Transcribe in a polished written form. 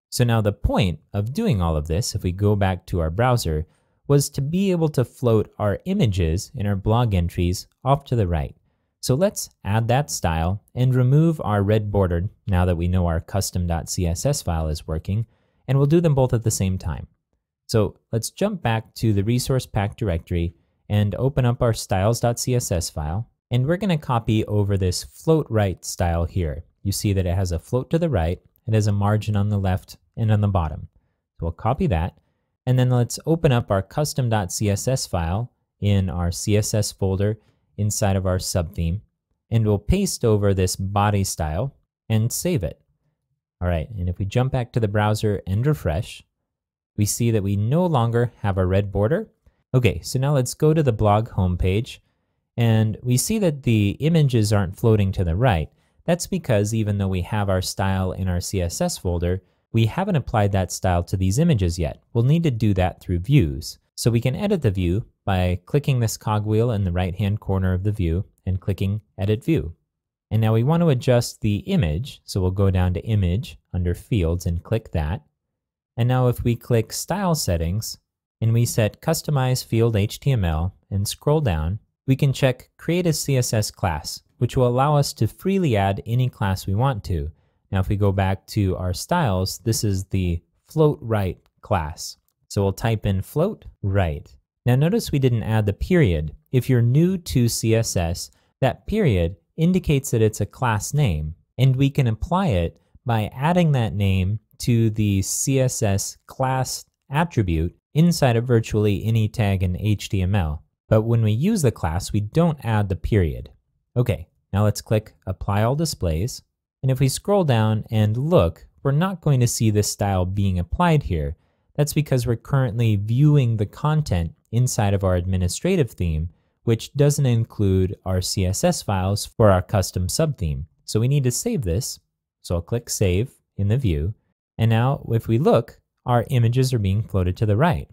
So now the point of doing all of this, if we go back to our browser, was to be able to float our images in our blog entries off to the right. So let's add that style and remove our red border now that we know our custom.css file is working, and we'll do them both at the same time. So let's jump back to the resource pack directory and open up our styles.css file, and we're going to copy over this float right style here. You see that it has a float to the right, it has a margin on the left and on the bottom. So we'll copy that, and then let's open up our custom.css file in our CSS folder inside of our subtheme, and we'll paste over this body style and save it. All right, and if we jump back to the browser and refresh, we see that we no longer have a red border. Okay, so now let's go to the blog homepage, and we see that the images aren't floating to the right. That's because even though we have our style in our CSS folder, we haven't applied that style to these images yet. We'll need to do that through views. So we can edit the view by clicking this cogwheel in the right-hand corner of the view and clicking Edit View. And now we want to adjust the image, so we'll go down to Image under Fields and click that. And now if we click Style Settings and we set Customize Field HTML and scroll down, we can check Create a CSS class, which will allow us to freely add any class we want to. Now if we go back to our styles, this is the float right class. So we'll type in float right. Now notice we didn't add the period. If you're new to CSS, that period indicates that it's a class name, and we can apply it by adding that name to the CSS class attribute inside of virtually any tag in HTML. But when we use the class, we don't add the period. Okay, now let's click Apply All Displays. And if we scroll down and look, we're not going to see this style being applied here. That's because we're currently viewing the content inside of our administrative theme, which doesn't include our CSS files for our custom subtheme. So we need to save this. So I'll click Save in the view. And now if we look, our images are being floated to the right.